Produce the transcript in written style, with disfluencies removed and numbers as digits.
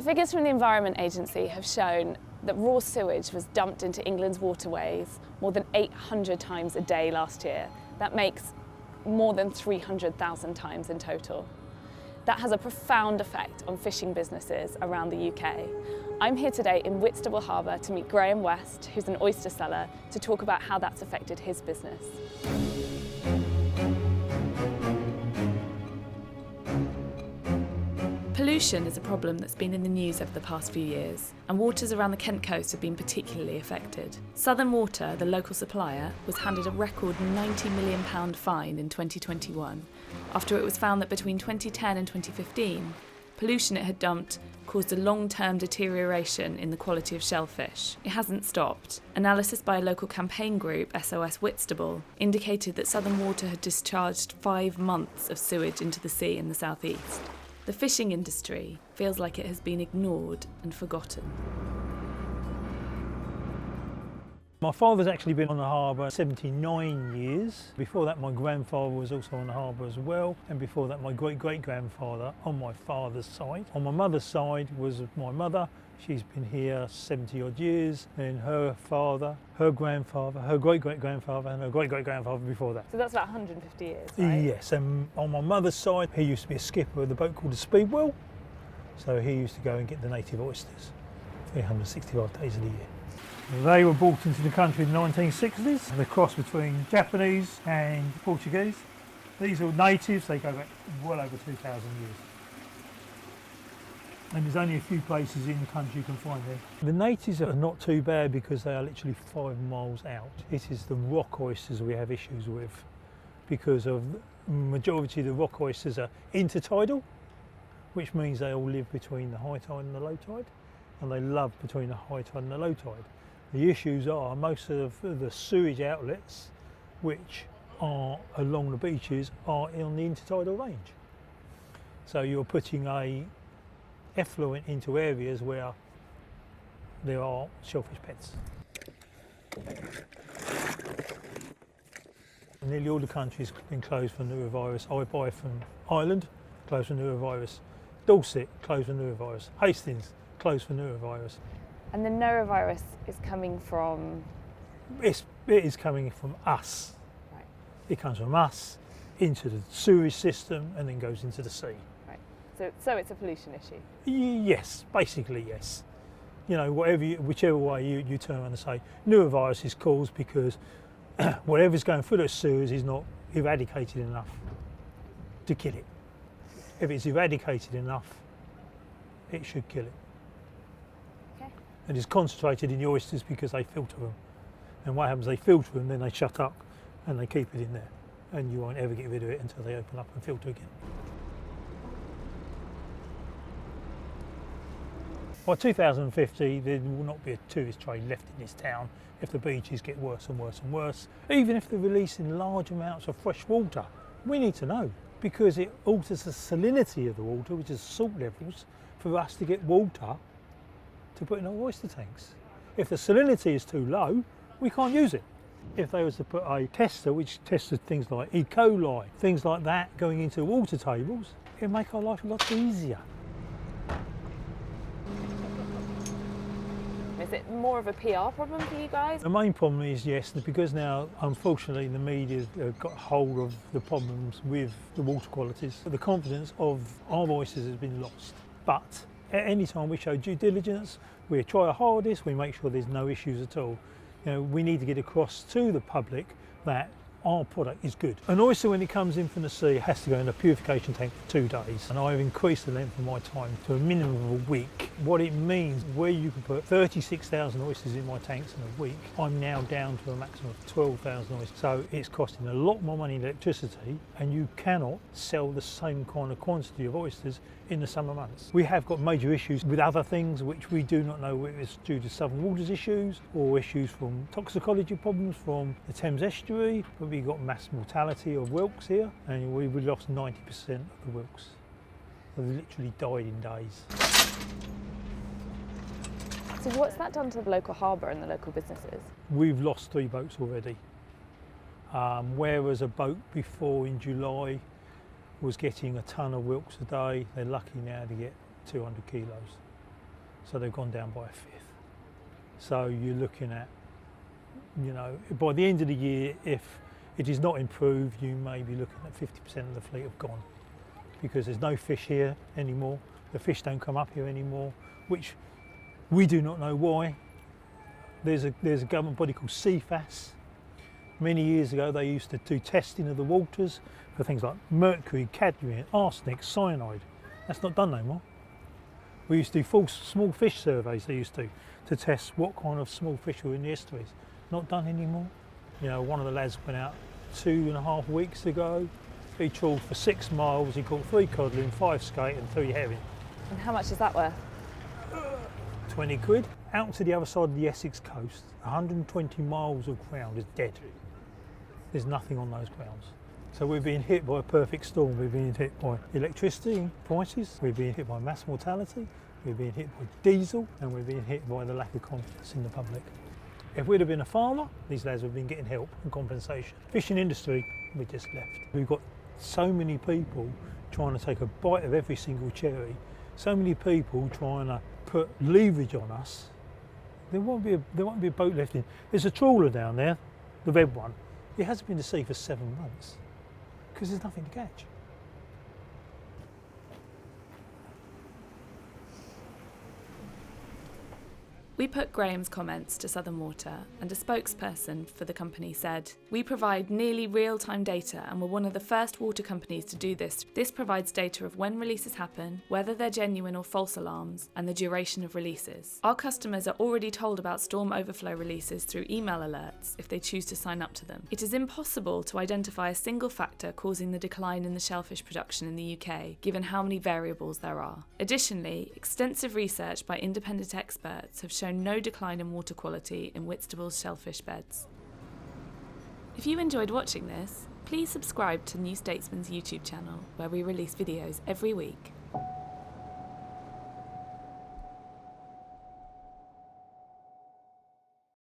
Figures from the Environment Agency have shown that raw sewage was dumped into England's waterways more than 800 times a day last year. That makes more than 300,000 times in total. That has a profound effect on fishing businesses around the UK. I'm here today in Whitstable Harbour to meet Graham West, who's an oyster seller, to talk about how that's affected his business. Pollution is a problem that's been in the news over the past few years, and waters around the Kent coast have been particularly affected. Southern Water, the local supplier, was handed a record £90 million fine in 2021 after it was found that between 2010 and 2015, pollution it had dumped caused a long-term deterioration in the quality of shellfish. It hasn't stopped. Analysis by a local campaign group, SOS Whitstable, indicated that Southern Water had discharged 5 months of sewage into the sea in the southeast. The fishing industry feels like it has been ignored and forgotten. My father's actually been on the harbour 79 years. Before that my grandfather was also on the harbour as well, and before that my great-great-grandfather on my father's side. On my mother's side was my mother. She's been here 70 odd years, and her father, her grandfather, her great-great-grandfather and her great-great-grandfather before that. So that's about 150 years, right? Yes, and on my mother's side he used to be a skipper of the boat called the Speedwell, so he used to go and get the native oysters 365 days of the year. They were brought into the country in the 1960s, the cross between Japanese and Portuguese. These are natives, they go back well over 2,000 years. And there's only a few places in the country you can find them. The natives are not too bad because they are literally 5 miles out. It is the rock oysters we have issues with, because of the majority of the rock oysters are intertidal, which means they all live between the high tide and the low tide, and they love between the high tide and the low tide. The issues are most of the sewage outlets, which are along the beaches, are on the intertidal range. So you're putting a effluent into areas where there are shellfish pets. Nearly all the country's been closed for norovirus. I buy from Ireland, closed for norovirus. Dorset, closed for norovirus. Hastings, closed for norovirus. And the norovirus is coming from? It is coming from us. Right. It comes from us into the sewage system and then goes into the sea. Right. So it's a pollution issue? Yes, basically yes. You know, whichever way you turn around and say, norovirus is caused because whatever's going through the sewers is not eradicated enough to kill it. If it's eradicated enough, it should kill it. And it's concentrated in the oysters because they filter them. And what happens, they filter them, then they shut up and they keep it in there. And you won't ever get rid of it until they open up and filter again. By 2050, there will not be a tourist trade left in this town if the beaches get worse and worse and worse. Even if they're releasing large amounts of fresh water, we need to know, because it alters the salinity of the water, which is salt levels, for us to get water to put in our oyster tanks. If the salinity is too low, we can't use it. If they was to put a tester which tested things like E. coli, things like that going into water tables, it'd make our life a lot easier. Is it more of a PR problem for you guys? The main problem is, yes, because now unfortunately the media have got hold of the problems with the water qualities. The confidence of our oysters has been lost. But at any time we show due diligence, we try our hardest, we make sure there's no issues at all. You know, we need to get across to the public that our product is good. An oyster, when it comes in from the sea, has to go in a purification tank for 2 days, and I've increased the length of my time to a minimum of a week. What it means, where you can put 36,000 oysters in my tanks in a week, I'm now down to a maximum of 12,000 oysters. So it's costing a lot more money in electricity, and you cannot sell the same kind of quantity of oysters in the summer months. We have got major issues with other things which we do not know whether it's due to Southern Waters issues or issues from toxicology problems from the Thames estuary, but we've got mass mortality of whelks here, and we lost 90% of the whelks. They literally died in days. So what's that done to the local harbour and the local businesses? We've lost 3 boats already. Whereas a boat before in July was getting a tonne of whelks a day, they're lucky now to get 200 kilos. so they've gone down by a fifth. So you're looking at, by the end of the year, if it is not improved, you may be looking at 50% of the fleet have gone, because there's no fish here anymore. The fish don't come up here anymore, which we do not know why. There's a government body called CFAS. Many years ago, they used to do testing of the waters for things like mercury, cadmium, arsenic, cyanide. That's not done no more. We used to do small fish surveys, they used to test what kind of small fish were in the estuaries. Not done anymore. One of the lads went out 2.5 weeks ago. He trawled for 6 miles, he caught 3 codling, 5 skate and 3 herring. And how much is that worth? 20 quid. Out to the other side of the Essex coast, 120 miles of ground is dead. There's nothing on those grounds. So we're being hit by a perfect storm. We're being hit by electricity prices, we're being hit by mass mortality, we're being hit by diesel, and we're being hit by the lack of confidence in the public. If we'd have been a farmer, these lads would have been getting help and compensation. Fishing industry, we just left. We've got so many people trying to take a bite of every single cherry, so many people trying to put leverage on us. There won't be a boat left in. There's a trawler down there, the red one. It hasn't been to sea for 7 months because there's nothing to catch. We put Graham's comments to Southern Water, and a spokesperson for the company said, "We provide nearly real-time data and we're one of the first water companies to do this. This provides data of when releases happen, whether they're genuine or false alarms, and the duration of releases. Our customers are already told about storm overflow releases through email alerts if they choose to sign up to them. It is impossible to identify a single factor causing the decline in the shellfish production in the UK, given how many variables there are. Additionally, extensive research by independent experts have shown no decline in water quality in Whitstable's shellfish beds." If you enjoyed watching this, please subscribe to New Statesman's YouTube channel, where we release videos every week.